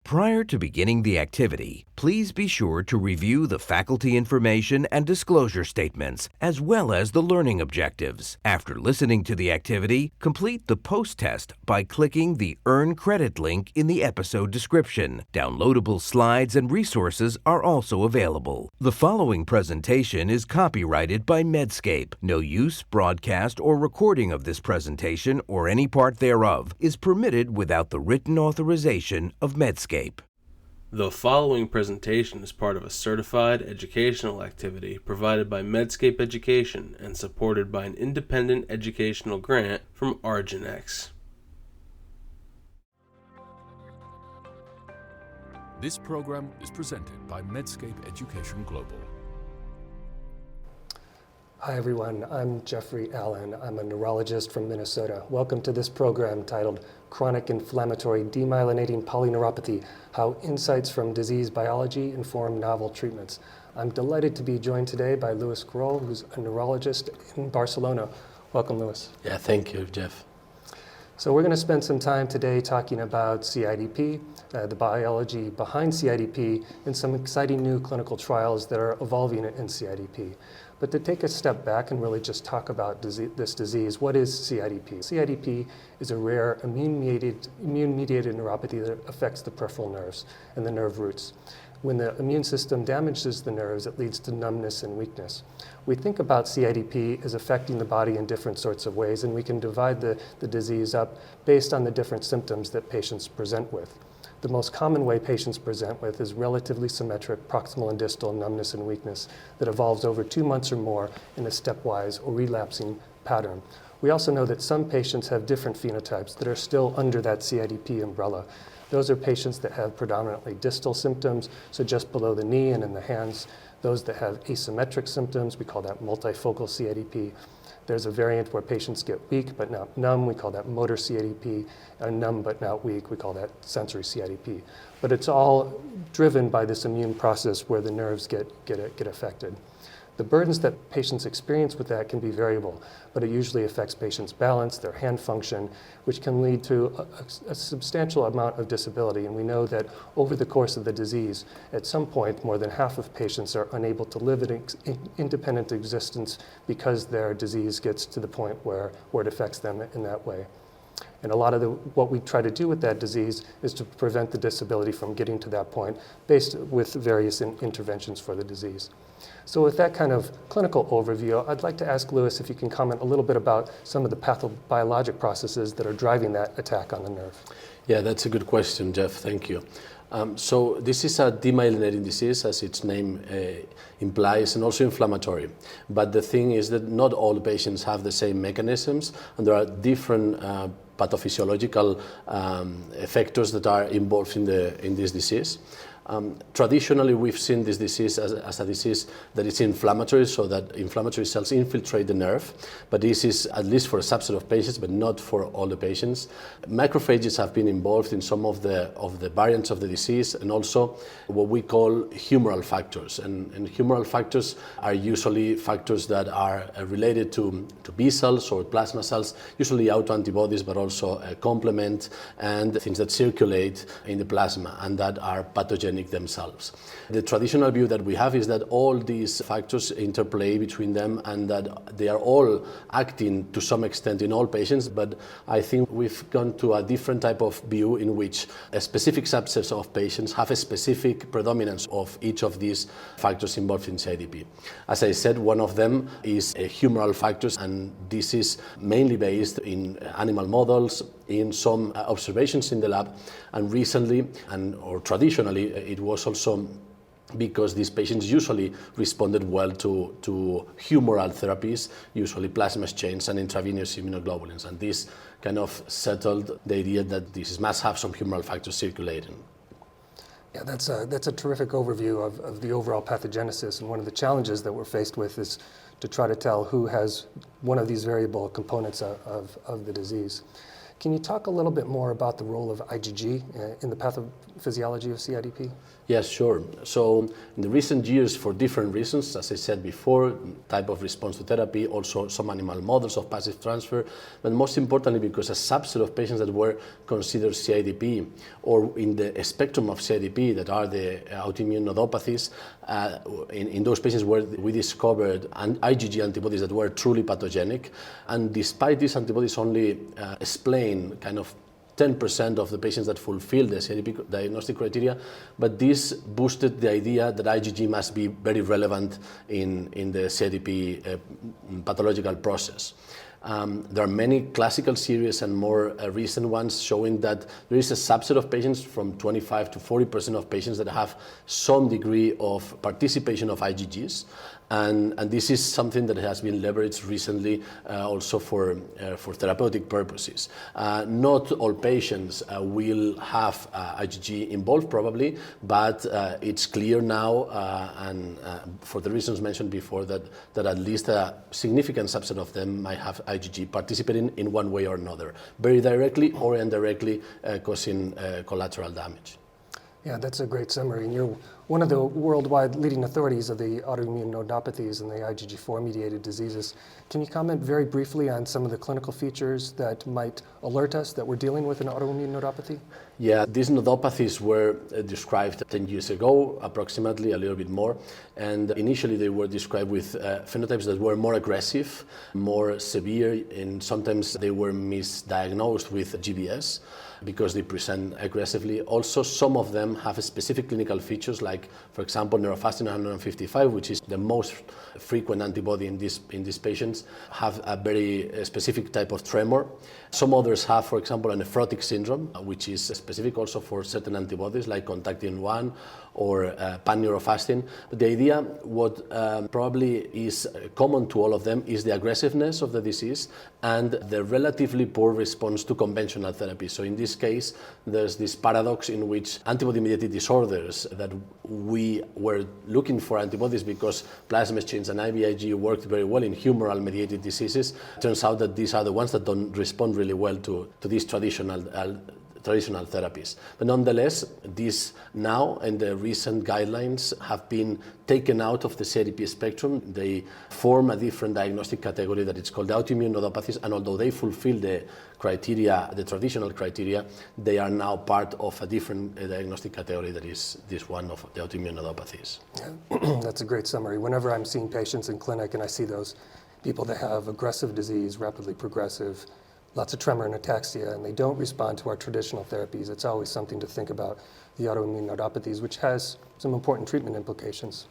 Prior to beginning the activity, please be sure to review the faculty information and disclosure statements, as well as the learning objectives. After listening to the activity, complete the post-test by clicking the Earn Credit link in the episode description. Downloadable slides and resources are also available. The following presentation is copyrighted by Medscape. No use, broadcast, or recording of this presentation or any part thereof is permitted without the written authorization of Medscape. The following presentation is part of a certified educational activity provided by Medscape Education and supported by an independent educational grant from Arginex. This program is presented by Medscape Education Global. Hi everyone, I'm Jeffrey Allen. I'm a neurologist from Minnesota. Welcome to this program titled Chronic Inflammatory Demyelinating Polyneuropathy, How Insights from Disease Biology Inform Novel Treatments. I'm delighted to be joined today by Luis Grohl, who's a neurologist in Barcelona. Welcome, Luis. Yeah, thank you, Jeff. So we're going to spend some time today talking about CIDP, the biology behind CIDP, and some exciting new clinical trials that are evolving in CIDP. But to take a step back and really just talk about this disease, what is CIDP? CIDP is a rare immune-mediated neuropathy that affects the peripheral nerves and the nerve roots. When the immune system damages the nerves, it leads to numbness and weakness. We think about CIDP as affecting the body in different sorts of ways, and we can divide the disease up based on the different symptoms that patients present with. The most common way patients present with is relatively symmetric proximal and distal numbness and weakness that evolves over 2 months or more in a stepwise or relapsing pattern. We also know that some patients have different phenotypes that are still under that CIDP umbrella. Those are patients that have predominantly distal symptoms, so just below the knee and in the hands. Those that have asymmetric symptoms, we call that multifocal CIDP. There's a variant where patients get weak but not numb, we call that motor CIDP, and numb but not weak, we call that sensory CIDP. But it's all driven by this immune process where the nerves get affected. The burdens that patients experience with that can be variable, but it usually affects patients' balance, their hand function, which can lead to a substantial amount of disability. And we know that over the course of the disease, at some point, more than half of patients are unable to live an independent existence because their disease gets to the point where it affects them in that way. And a lot of what we try to do with that disease is to prevent the disability from getting to that point based with various interventions for the disease. So with that kind of clinical overview, I'd like to ask Luis if you can comment a little bit about some of the pathobiologic processes that are driving that attack on the nerve. Yeah, that's a good question, Jeff. Thank you. So this is a demyelinating disease, as its name implies, and also inflammatory. But the thing is that not all patients have the same mechanisms, and there are different pathophysiological factors that are involved in this disease. Traditionally, we've seen this disease as a disease that is inflammatory, so that inflammatory cells infiltrate the nerve, but this is at least for a subset of patients, but not for all the patients. Macrophages have been involved in some of the variants of the disease, and also what we call humoral factors. And humoral factors are usually factors that are related to B cells or plasma cells, usually autoantibodies, but also complement and things that circulate in the plasma and that are pathogenic themselves. The traditional view that we have is that all these factors interplay between them and that they are all acting to some extent in all patients, but I think we've gone to a different type of view in which a specific subset of patients have a specific predominance of each of these factors involved in CIDP. As I said, one of them is humoral factors, and this is mainly based in animal models, in some observations in the lab, and recently, or traditionally, it was also because these patients usually responded well to humoral therapies, usually plasma exchange and intravenous immunoglobulins, and this kind of settled the idea that this must have some humoral factors circulating. Yeah, that's a terrific overview of the overall pathogenesis, and one of the challenges that we're faced with is to try to tell who has one of these variable components of the disease. Can you talk a little bit more about the role of IgG in the pathophysiology of CIDP? Yes, sure. So in the recent years, for different reasons, as I said before, type of response to therapy, also some animal models of passive transfer, but most importantly because a subset of patients that were considered CIDP or in the spectrum of CIDP that are the autoimmune nodopathies, in those patients where we discovered IgG antibodies that were truly pathogenic, and despite these antibodies only explain kind of 10% of the patients that fulfill the CIDP diagnostic criteria, but this boosted the idea that IgG must be very relevant in the CIDP pathological process. There are many classical series and more recent ones showing that there is a subset of patients, from 25 to 40% of patients, that have some degree of participation of IgGs. And this is something that has been leveraged recently also for therapeutic purposes. Not all patients will have IgG involved probably, but it's clear now, and for the reasons mentioned before, that at least a significant subset of them might have IgG participating in one way or another, very directly or indirectly causing collateral damage. Yeah, that's a great summary. And you're one of the worldwide leading authorities of the autoimmune nodopathies and the IgG4-mediated diseases. Can you comment very briefly on some of the clinical features that might alert us that we're dealing with an autoimmune nodopathy? Yeah, these nodopathies were described 10 years ago, approximately, a little bit more. And initially they were described with phenotypes that were more aggressive, more severe, and sometimes they were misdiagnosed with GBS because they present aggressively. Also, some of them have specific clinical features, like, for example, neurofastin 155, which is the most frequent antibody in these patients, have a very specific type of tremor. Some others have, for example, a nephrotic syndrome, which is specific also for certain antibodies like contactin 1 or pan-neurofastin. But the idea, what probably is common to all of them, is the aggressiveness of the disease and the relatively poor response to conventional therapy. So in this case, there's this paradox in which antibody-mediated disorders that we were looking for antibodies because plasma exchange and IVIG worked very well in humoral-mediated diseases. Turns out that these are the ones that don't respond really well to these traditional therapies. But nonetheless, these now and the recent guidelines have been taken out of the CIDP spectrum. They form a different diagnostic category that it's called autoimmune nodopathies, and although they fulfill the criteria, the traditional criteria, they are now part of a different diagnostic category that is this one of the autoimmune nodopathies. Yeah. That's a great summary. Whenever I'm seeing patients in clinic and I see those people that have aggressive disease, rapidly progressive, lots of tremor and ataxia, and they don't respond to our traditional therapies, it's always something to think about the autoimmune nodopathies, which has some important treatment implications.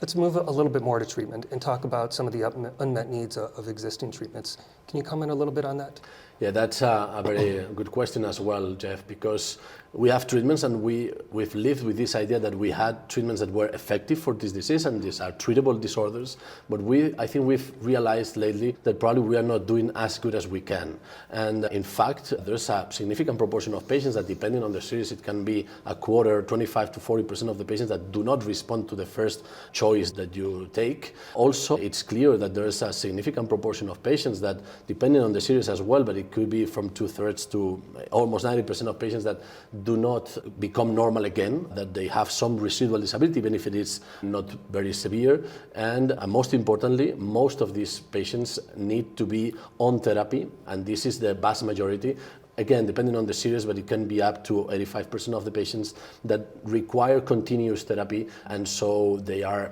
Let's move a little bit more to treatment and talk about some of the unmet needs of existing treatments. Can you comment a little bit on that? Yeah, that's a very good question as well, Jeff, because we have treatments and we've lived with this idea that we had treatments that were effective for this disease, and these are treatable disorders, but I think we've realized lately that probably we are not doing as good as we can. And in fact, there's a significant proportion of patients that, depending on the series, it can be a quarter, 25 to 40% of the patients that do not respond to the first choice that you take. Also, it's clear that there's a significant proportion of patients that, depending on the series as well, but it could be from 2/3 to almost 90% of patients that do not become normal again, that they have some residual disability, even if it is not very severe. And most importantly, most of these patients need to be on therapy, and this is the vast majority. Again, depending on the series, but it can be up to 85% of the patients that require continuous therapy, and so they are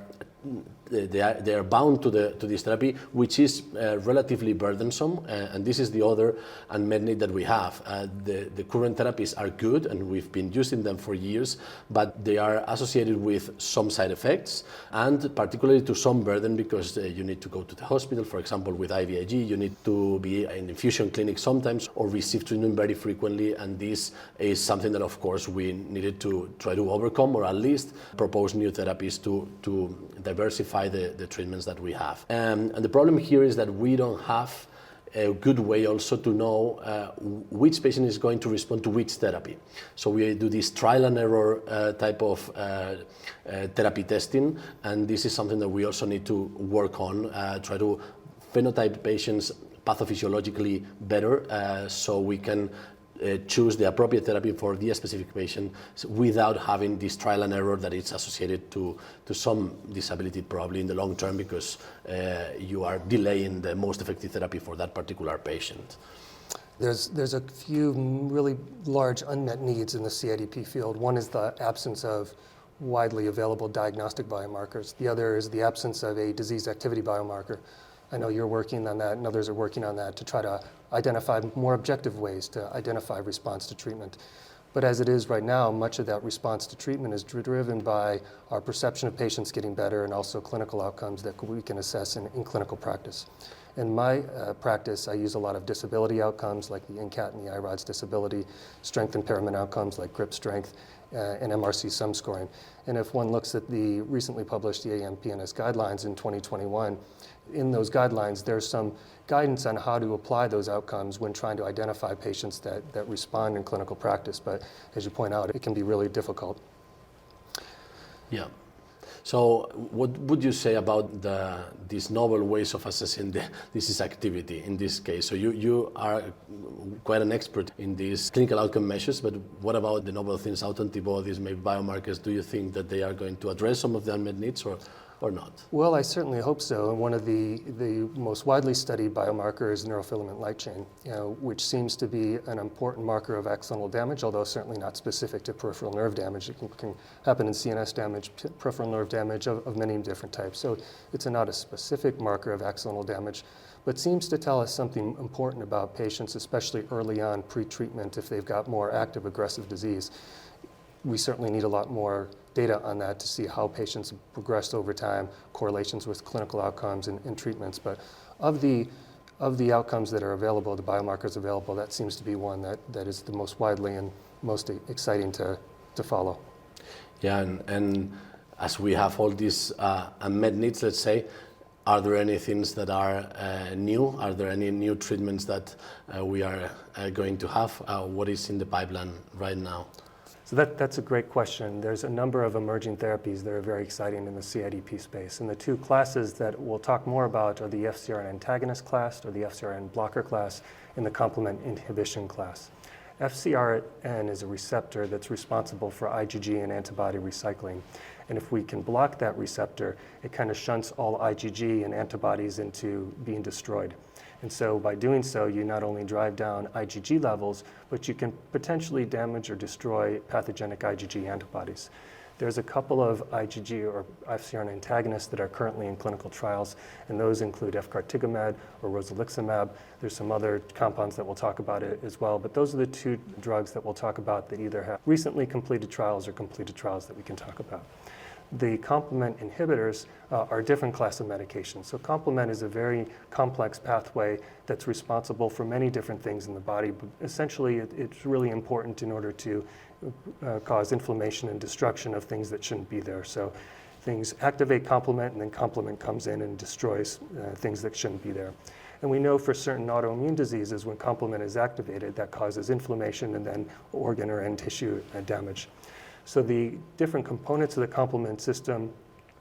bound to this therapy, which is relatively burdensome, and this is the other unmet need that we have. The current therapies are good, and we've been using them for years, but they are associated with some side effects, and particularly to some burden, because you need to go to the hospital, for example, with IVIG, you need to be in infusion clinic sometimes, or receive treatment very frequently, and this is something that, of course, we needed to try to overcome, or at least propose new therapies to diversify the treatments that we have. And the problem here is that we don't have a good way also to know which patient is going to respond to which therapy. So we do this trial and error type of therapy testing, and this is something that we also need to work on, try to phenotype patients pathophysiologically better, so we can choose the appropriate therapy for the specific patient without having this trial and error that is associated to some disability probably in the long term, because you are delaying the most effective therapy for that particular patient. There's a few really large unmet needs in the CIDP field. One is the absence of widely available diagnostic biomarkers. The other is the absence of a disease activity biomarker. I know you're working on that and others are working on that to try to identify more objective ways to identify response to treatment. But as it is right now, much of that response to treatment is driven by our perception of patients getting better and also clinical outcomes that we can assess in clinical practice. In my practice, I use a lot of disability outcomes like the INCAT and the IRODS disability, strength impairment outcomes like grip strength, and MRC sum scoring. And if one looks at the recently published EAM-PNS guidelines in 2021, in those guidelines, there's some guidance on how to apply those outcomes when trying to identify patients that respond in clinical practice. But as you point out, it can be really difficult. Yeah. So what would you say about these novel ways of assessing the disease activity in this case? So you are quite an expert in these clinical outcome measures, but what about the novel things, autoantibodies, maybe biomarkers? Do you think that they are going to address some of the unmet needs or not? Well, I certainly hope so. And one of the most widely studied biomarkers is neurofilament light chain, which seems to be an important marker of axonal damage, although certainly not specific to peripheral nerve damage. It can happen in CNS damage, peripheral nerve damage of many different types. So it's not a specific marker of axonal damage, but seems to tell us something important about patients, especially early on pre-treatment if they've got more active aggressive disease. We certainly need a lot more data on that to see how patients progressed over time, correlations with clinical outcomes and treatments. But of the outcomes that are available, the biomarkers available, that seems to be one that is the most widely and most exciting to follow. Yeah, and as we have all these unmet needs, let's say, are there any things that are new? Are there any new treatments that we are going to have? What is in the pipeline right now? So that's a great question. There's a number of emerging therapies that are very exciting in the CIDP space. And the two classes that we'll talk more about are the FcRn antagonist class or the FcRn blocker class and the complement inhibition class. FcRn is a receptor that's responsible for IgG and antibody recycling. And if we can block that receptor, it kind of shunts all IgG and antibodies into being destroyed. And so by doing so, you not only drive down IgG levels, but you can potentially damage or destroy pathogenic IgG antibodies. There's a couple of IgG or FcRn antagonists that are currently in clinical trials, and those include efgartigimod or rozanoliximab. There's some other compounds that we'll talk about as well, but those are the two drugs that we'll talk about that either have recently completed trials or completed trials that we can talk about. The complement inhibitors are a different class of medications. So complement is a very complex pathway that's responsible for many different things in the body, but essentially it's really important in order to cause inflammation and destruction of things that shouldn't be there. So things activate complement and then complement comes in and destroys things that shouldn't be there. And we know for certain autoimmune diseases when complement is activated that causes inflammation and then organ or end tissue damage. So the different components of the complement system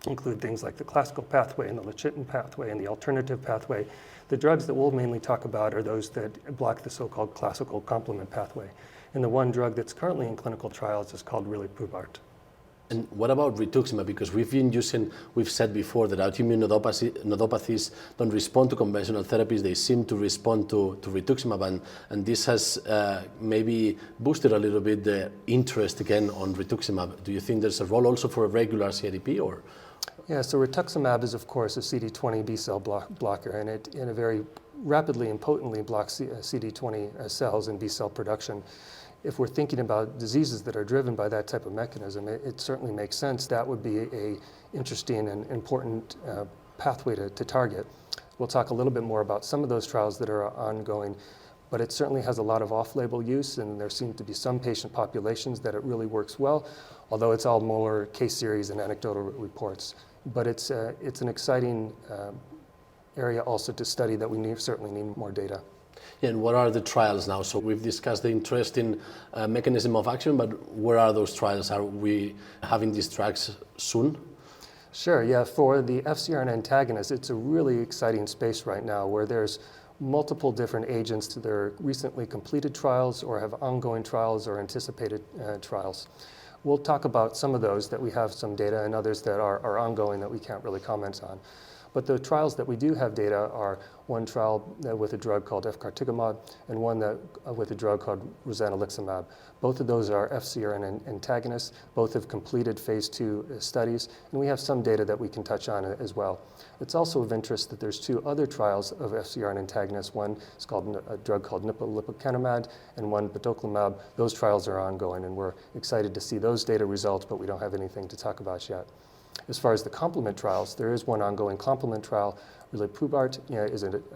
include things like the classical pathway and the lecithin pathway and the alternative pathway. The drugs that we'll mainly talk about are those that block the so-called classical complement pathway. And the one drug that's currently in clinical trials is called riliprubart. And what about rituximab? Because we've said before that autoimmune neuropathies don't respond to conventional therapies. They seem to respond to rituximab, and this has maybe boosted a little bit the interest again on rituximab. Do you think there's a role also for a regular CIDP or? Yeah, so rituximab is of course a CD20 B cell blocker, and it in a very rapidly and potently blocks CD20 cells and B cell production. If we're thinking about diseases that are driven by that type of mechanism, it certainly makes sense. That would be an interesting and important pathway to target. We'll talk a little bit more about some of those trials that are ongoing, but it certainly has a lot of off-label use, and there seem to be some patient populations that it really works well, although it's all more case series and anecdotal reports. But it's an exciting area also to study that we certainly need more data. And what are the trials now? So we've discussed the interesting mechanism of action, but where are those trials? Are we having these drugs soon? Sure, yeah. For the FcRn antagonist, it's a really exciting space right now where there's multiple different agents to their recently completed trials or have ongoing trials or anticipated trials. We'll talk about some of those that we have some data and others that are ongoing that we can't really comment on. But the trials that we do have data are one trial with a drug called efgartigimod and one that with a drug called rozanoliximab. Both of those are FcRn antagonists. Both have completed phase 2 studies, and we have some data that we can touch on as well. It's also of interest that there's 2 other trials of FcRn antagonists. One is called a drug called nipolipocanemab and one batoclimab. Those trials are ongoing, and we're excited to see those data results, but we don't have anything to talk about yet. As far as the complement trials, there is one ongoing complement trial. Riliprubart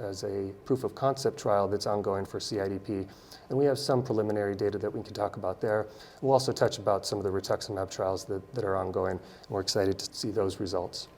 is a proof of concept trial that's ongoing for CIDP. And we have some preliminary data that we can talk about there. We'll also touch about some of the rituximab trials that are ongoing, and we're excited to see those results.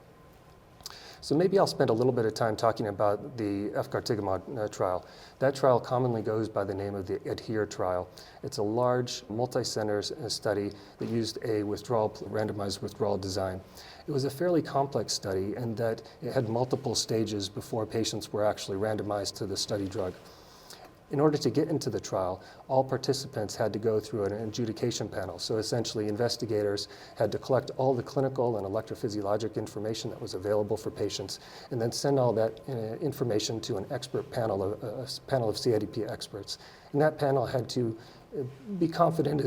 So maybe I'll spend a little bit of time talking about the efgartigimod trial. That trial commonly goes by the name of the adhere trial. It's a large, multi-center study that used a randomized withdrawal design. It was a fairly complex study in that it had multiple stages before patients were actually randomized to the study drug. In order to get into the trial, all participants had to go through an adjudication panel. So essentially, investigators had to collect all the clinical and electrophysiologic information that was available for patients, and then send all that information to an expert panel, a panel of CIDP experts. And that panel had to be confident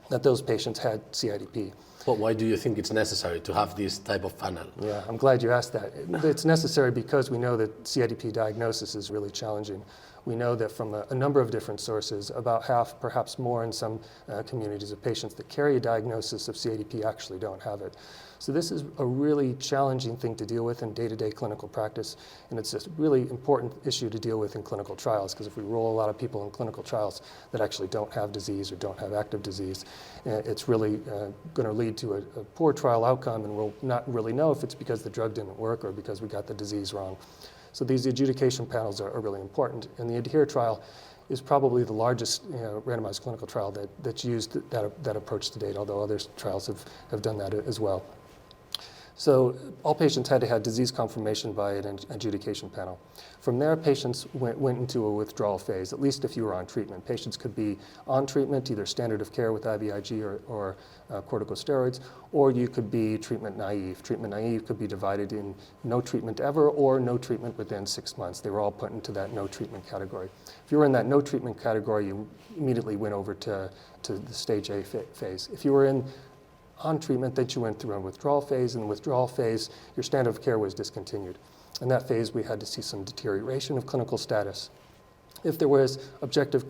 that those patients had CIDP. But why do you think it's necessary to have this type of panel? Yeah, I'm glad you asked that. It's necessary because we know that CIDP diagnosis is really challenging. We know that from a number of different sources, about half, perhaps more in some communities of patients that carry a diagnosis of CIDP actually don't have it. So this is a really challenging thing to deal with in day-to-day clinical practice, and it's a really important issue to deal with in clinical trials, because if we roll a lot of people in clinical trials that actually don't have disease or don't have active disease, it's really going to lead to a poor trial outcome, and we'll not really know if it's because the drug didn't work or because we got the disease wrong. So these adjudication panels are really important, and the adhere trial is probably the largest randomized clinical trial that's used that approach to date, although other trials have done that as well. So all patients had to have disease confirmation by an adjudication panel. From there, patients went into a withdrawal phase, at least if you were on treatment. Patients could be on treatment, either standard of care with IVIG or corticosteroids, or you could be treatment naive. Treatment naive could be divided in no treatment ever or no treatment within 6 months. They were all put into that no treatment category. If you were in that no treatment category, you immediately went over to the stage A phase. If you were on treatment, then you went through a withdrawal phase. In the withdrawal phase, your standard of care was discontinued. In that phase, we had to see some deterioration of clinical status. If there was objective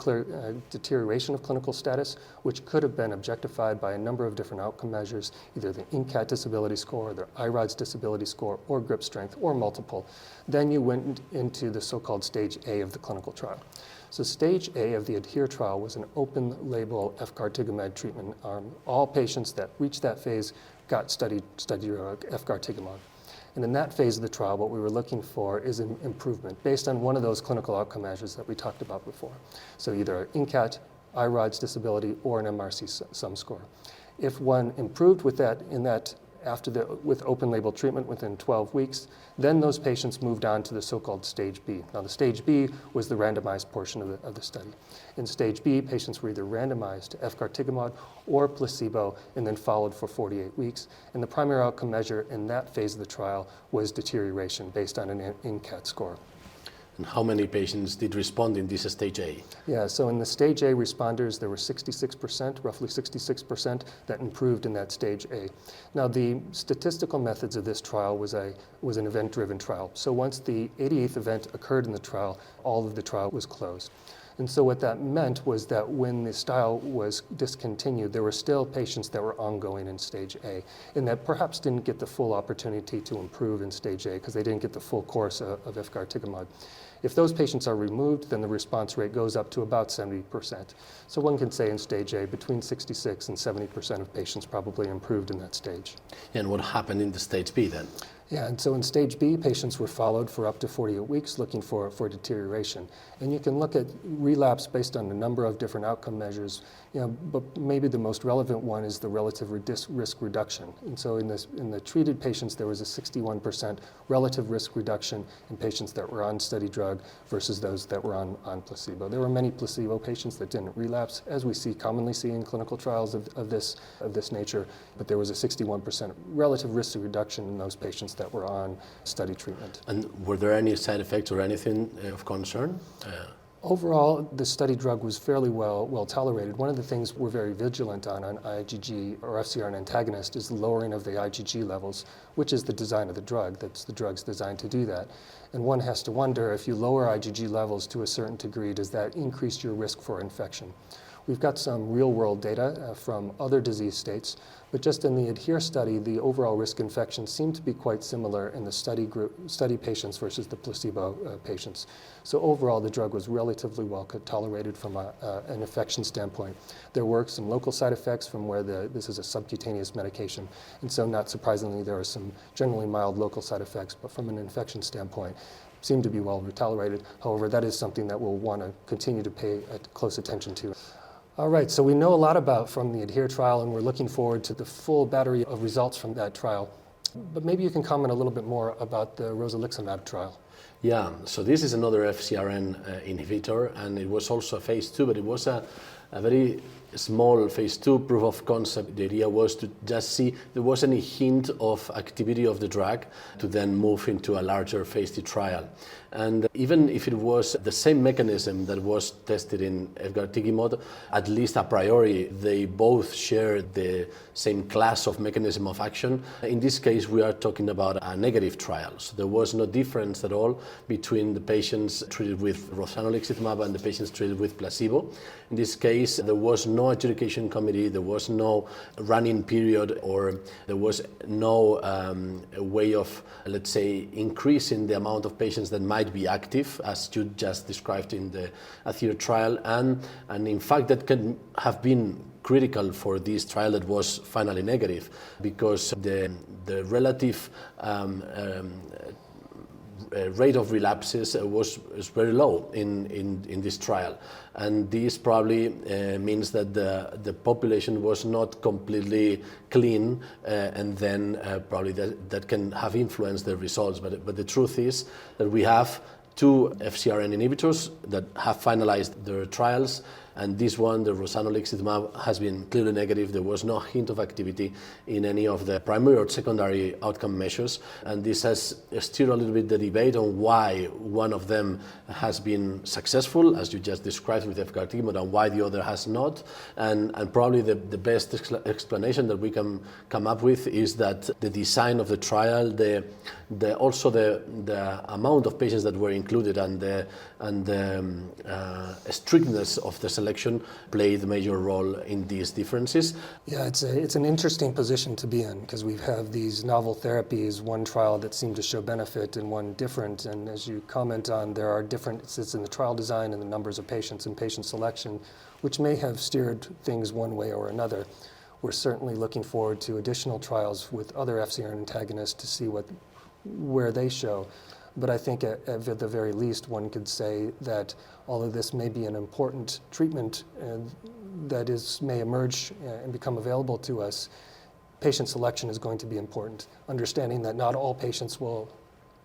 deterioration of clinical status, which could have been objectified by a number of different outcome measures, either the INCAT disability score, the IRODS disability score, or grip strength, or multiple, then you went into the so-called stage A of the clinical trial. So stage A of the adhere trial was an open-label efgartigimod treatment arm. All patients that reached that phase got studied efgartigimod. And in that phase of the trial, what we were looking for is an improvement based on one of those clinical outcome measures that we talked about before. So either INCAT, IRODS disability, or an MRC sum score. If one improved with that with open label treatment within 12 weeks, then those patients moved on to the so-called stage B. Now the stage B was the randomized portion of the study. In stage B, patients were either randomized to efgartigimod or placebo and then followed for 48 weeks. And the primary outcome measure in that phase of the trial was deterioration based on an INCAT score. And how many patients did respond in this stage A? Yeah, so in the stage A responders, there were 66%, roughly 66%, that improved in that stage A. Now, the statistical methods of this trial was an event-driven trial. So once the 88th event occurred in the trial, all of the trial was closed. And so what that meant was that when the trial was discontinued, there were still patients that were ongoing in stage A, and that perhaps didn't get the full opportunity to improve in stage A because they didn't get the full course of efgartigimod. If those patients are removed, then the response rate goes up to about 70%. So one can say in stage A, between 66 and 70% of patients probably improved in that stage. And what happened in the stage B then? Yeah, and so in stage B, patients were followed for up to 48 weeks looking for deterioration. And you can look at relapse based on a number of different outcome measures, but maybe the most relevant one is the relative risk reduction. And so in the treated patients, there was a 61% relative risk reduction in patients that were on study drug versus those that were on placebo. There were many placebo patients that didn't relapse, as we commonly see in clinical trials of this nature, but there was a 61% relative risk reduction in those patients that were on study treatment. And were there any side effects or anything of concern? Overall, the study drug was fairly well tolerated. One of the things we're very vigilant on IgG or FcRn antagonist is the lowering of the IgG levels, which is the design of the drug. The drug's designed to do that. And one has to wonder, if you lower IgG levels to a certain degree, does that increase your risk for infection? We've got some real-world data from other disease states, but just in the adhere study, the overall risk infection seemed to be quite similar in the study patients versus the placebo patients. So overall, the drug was relatively well tolerated from an infection standpoint. There were some local side effects from where this is a subcutaneous medication, and so not surprisingly, there are some generally mild local side effects, but from an infection standpoint, seemed to be well tolerated. However, that is something that we'll want to continue to pay close attention to. All right, so we know a lot about from the ADHERE trial, and we're looking forward to the full battery of results from that trial. But maybe you can comment a little bit more about the rozanolixizumab trial. Yeah, so this is another FcRn inhibitor, and it was also a phase 2, but it was a very small phase 2 proof of concept. The idea was to just see if there was any hint of activity of the drug to then move into a larger phase 2 trial. And even if it was the same mechanism that was tested in efgartigimod, at least a priori, they both share the same class of mechanism of action. In this case, we are talking about a negative trial. So there was no difference at all between the patients treated with rozanolixizumab and the patients treated with placebo. In this case, there was no adjudication committee, there was no running period, or there was no way of, let's say, increasing the amount of patients that might be active, as you just described in the adhere trial, and in fact that can have been critical for this trial that was finally negative, because the relative rate of relapses was very low in this trial, and this probably means that the population was not completely clean, and then probably that can have influenced the results. But the truth is that we have two FcRn inhibitors that have finalized their trials, and this one, the rozanolixizumab, has been clearly negative. There was no hint of activity in any of the primary or secondary outcome measures, and this has stirred a little bit the debate on why one of them has been successful, as you just described with efgartigimod, and why the other has not. And probably the best explanation that we can come up with is that the design of the trial, also the amount of patients that were included, and the strictness of the selection played a major role in these differences. Yeah, it's an interesting position to be in, because we have these novel therapies, one trial that seemed to show benefit and one different, and as you comment on, there are differences in the trial design and the numbers of patients and patient selection, which may have steered things one way or another. We're certainly looking forward to additional trials with other FcRn antagonists to see where they show. But I think at the very least, one could say that although this may be an important treatment that may emerge and become available to us, patient selection is going to be important. Understanding that not all patients will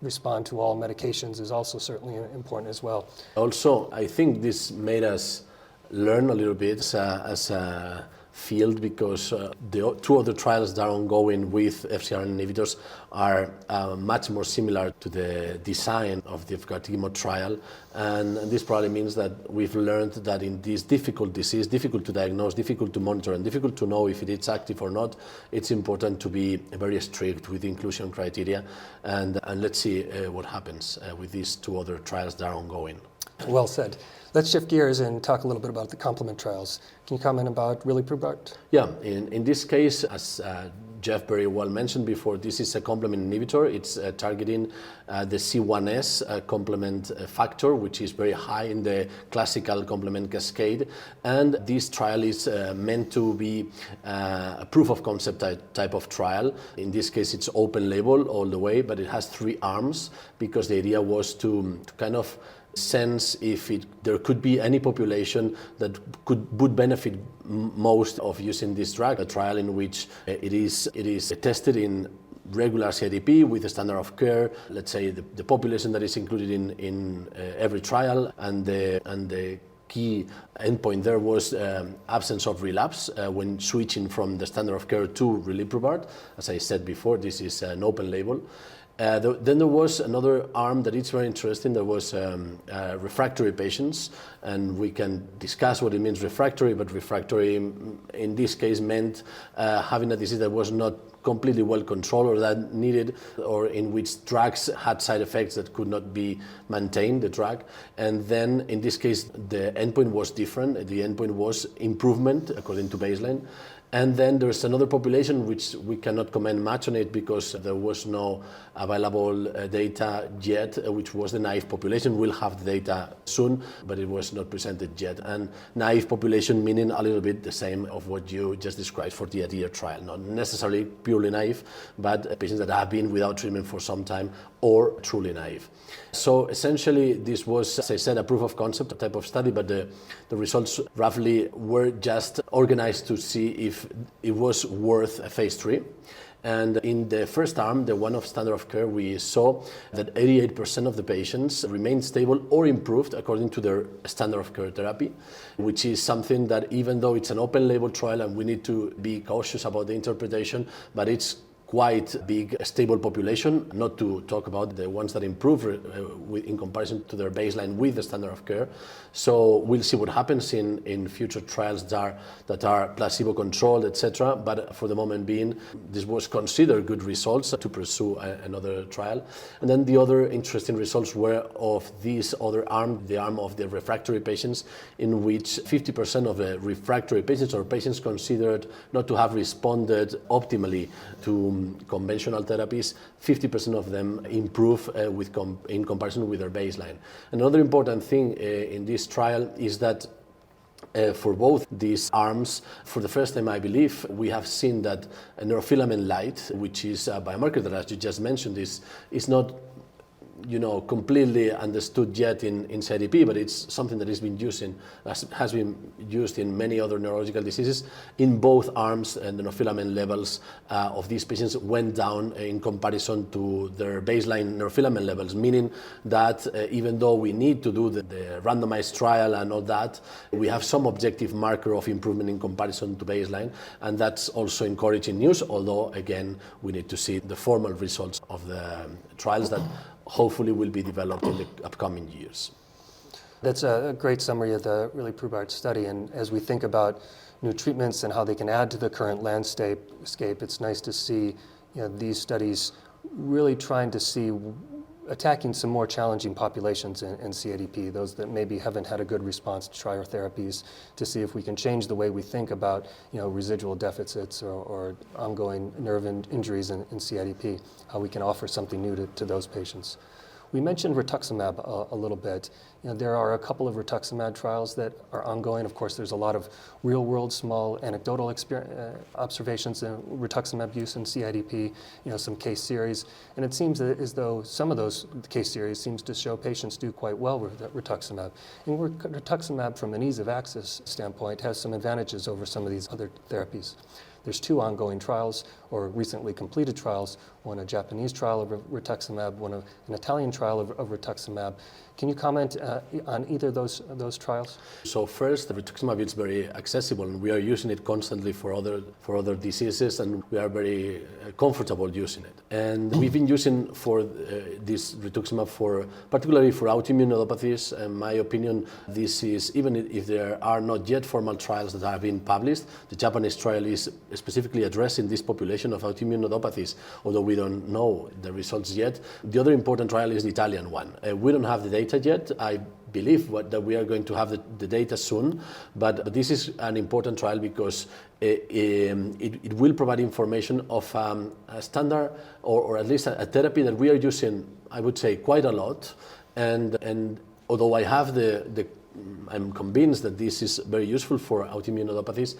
respond to all medications is also certainly important as well. Also, I think this made us learn a little bit as a field, because the two other trials that are ongoing with FcRn inhibitors are much more similar to the design of the efgartigimod trial, and this probably means that we've learned that in this difficult disease, difficult to diagnose, difficult to monitor, and difficult to know if it is active or not, it's important to be very strict with the inclusion criteria, and let's see what happens with these two other trials that are ongoing. Well said. Let's shift gears and talk a little bit about the complement trials. Can you comment about riliprubart? Yeah, in this case, as Jeff very well mentioned before, this is a complement inhibitor. It's targeting the C1s complement factor, which is very high in the classical complement cascade. And this trial is meant to be a proof of concept type of trial. In this case, it's open label all the way, but it has 3 arms because the idea was to kind of sense if there could be any population that would benefit most of using this drug. A trial in which it is tested in regular CIDP with a standard of care, let's say the population that is included in every trial, and the key endpoint there was absence of relapse when switching from the standard of care to riliprubart. As I said before, this is an open label. Then there was another arm that is very interesting. There was refractory patients, and we can discuss what it means refractory, but refractory in this case meant having a disease that was not completely well controlled or that needed, or in which drugs had side effects that could not be maintained, the drug. And then in this case, the endpoint was different. The endpoint was improvement according to baseline. And then there's another population which we cannot comment much on it because there was no available data yet, which was the naive population. We'll have the data soon, but it was not presented yet. And naive population meaning a little bit the same of what you just described for the adhere trial. Not necessarily purely naive, but patients that have been without treatment for some time or truly naive. So essentially this was, as I said, a proof of concept type of study, but the results roughly were just organized to see if it was worth a phase 3. And in the first arm, the one of standard of care, we saw that 88% of the patients remained stable or improved according to their standard of care therapy, which is something that even though it's an open label trial and we need to be cautious about the interpretation, but it's quite big, stable population, not to talk about the ones that improve in comparison to their baseline with the standard of care. So we'll see what happens in future trials that are placebo-controlled, etc. But for the moment being, this was considered good results to pursue another trial. And then the other interesting results were of this other arm, the arm of the refractory patients, in which 50% of the refractory patients or patients considered not to have responded optimally to conventional therapies, 50% of them improve in comparison with their baseline. Another important thing in this trial is that for both these arms, for the first time I believe, we have seen that neurofilament light, which is a biomarker that, as you just mentioned, is not completely understood yet in CIDP, but it's something that has been used in many other neurological diseases. In both arms, and the neurofilament levels of these patients went down in comparison to their baseline neurofilament levels, meaning that even though we need to do the randomized trial and all that, we have some objective marker of improvement in comparison to baseline, and that's also encouraging news, although again, we need to see the formal results of the trials that hopefully will be developed in the upcoming years. That's a great summary of the riliprubart study, and as we think about new treatments and how they can add to the current landscape, it's nice to see these studies really trying to see attacking some more challenging populations in CIDP, those that maybe haven't had a good response to prior therapies, to see if we can change the way we think about residual deficits or ongoing nerve injuries in CIDP, how we can offer something new to those patients. We mentioned rituximab a little bit. There are a couple of rituximab trials that are ongoing. Of course, there's a lot of real-world, small anecdotal observations in rituximab use in CIDP, some case series. And it seems as though some of those case series seems to show patients do quite well with rituximab. And rituximab, from an ease of access standpoint, has some advantages over some of these other therapies. There's 2 ongoing trials, or recently completed trials, one a Japanese trial of rituximab, one an Italian trial of rituximab. Can you comment on either of those trials? So first, the rituximab is very accessible, and we are using it constantly for other diseases, and we are very comfortable using it. And we've been using for this rituximab particularly for autoimmune neuropathies. In my opinion, this is, even if there are not yet formal trials that have been published, the Japanese trial is specifically addressing this population of autoimmune neuropathies, although we don't know the results yet. The other important trial is the Italian one. We don't have the data yet. I believe that we are going to have the data soon, but this is an important trial because it will provide information of a standard or at least a therapy that we are using, I would say, quite a lot. And although I'm convinced that this is very useful for autoimmune neuropathies,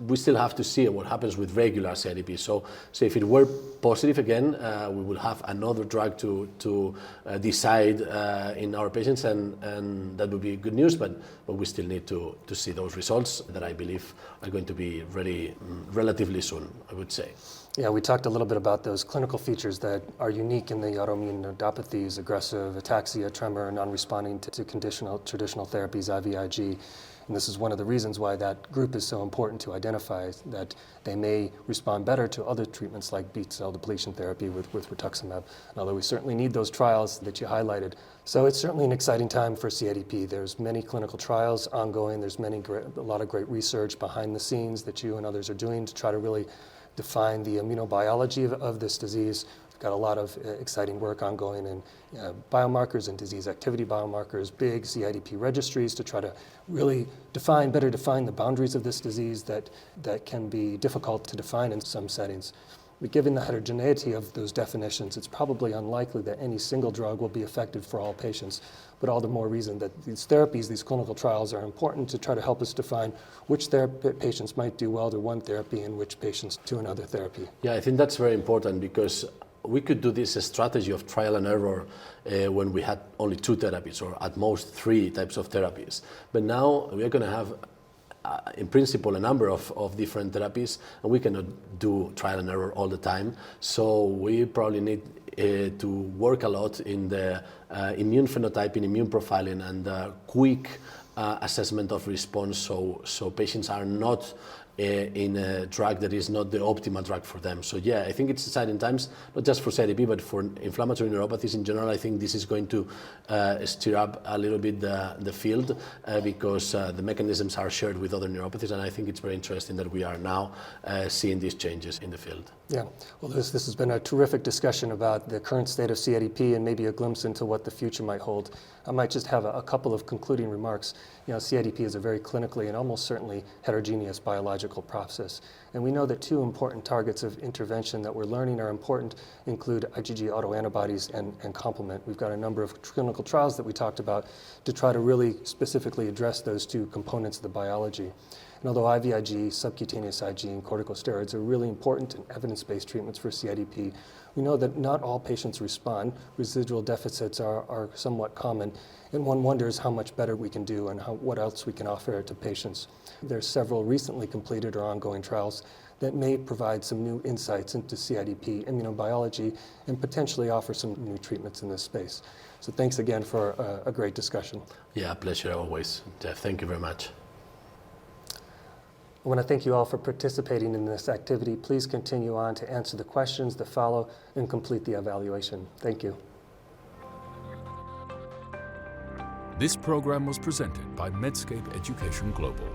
we still have to see what happens with regular CIDP. So if it were positive again, we will have another drug to decide in our patients, and that would be good news, but we still need to see those results that I believe are going to be ready relatively soon, I would say. Yeah, we talked a little bit about those clinical features that are unique in the autoimmune neuropathies: aggressive ataxia, tremor, non-responding to traditional therapies, IVIG. And this is one of the reasons why that group is so important to identify, that they may respond better to other treatments like B-cell depletion therapy with rituximab, although we certainly need those trials that you highlighted. So it's certainly an exciting time for CIDP. There's many clinical trials ongoing. There's a lot of great research behind the scenes that you and others are doing to try to really define the immunobiology of this disease. We've got a lot of exciting work ongoing in biomarkers and disease activity biomarkers, big CIDP registries to try to really better define the boundaries of this disease that can be difficult to define in some settings. But given the heterogeneity of those definitions, it's probably unlikely that any single drug will be effective for all patients, but all the more reason that these therapies, these clinical trials, are important to try to help us define which patients might do well to one therapy and which patients to another therapy. Yeah, I think that's very important because we could do this strategy of trial and error when we had only 2 therapies or at most 3 types of therapies. But now we are going to have in principle a number of different therapies, and we cannot do trial and error all the time. So we probably need to work a lot in the immune phenotyping, immune profiling, and quick assessment of response, so patients are not in a drug that is not the optimal drug for them. So yeah, I think it's exciting times, not just for CIDP, but for inflammatory neuropathies in general. I think this is going to stir up a little bit the field because the mechanisms are shared with other neuropathies, and I think it's very interesting that we are now seeing these changes in the field. Yeah, well, this has been a terrific discussion about the current state of CIDP and maybe a glimpse into what the future might hold. I might just have a couple of concluding remarks. You know, CIDP is a very clinically and almost certainly heterogeneous biological process. And we know that 2 important targets of intervention that we're learning are important include IgG autoantibodies and complement. We've got a number of clinical trials that we talked about to try to really specifically address those 2 components of the biology. And although IVIG, subcutaneous IG, and corticosteroids are really important and evidence-based treatments for CIDP, we know that not all patients respond. Residual deficits are somewhat common, and one wonders how much better we can do and what else we can offer to patients. There's several recently completed or ongoing trials that may provide some new insights into CIDP immunobiology and potentially offer some new treatments in this space. So thanks again for a great discussion. Yeah, pleasure always, Jeff. Thank you very much. I want to thank you all for participating in this activity. Please continue on to answer the questions that follow and complete the evaluation. Thank you. This program was presented by Medscape Education Global.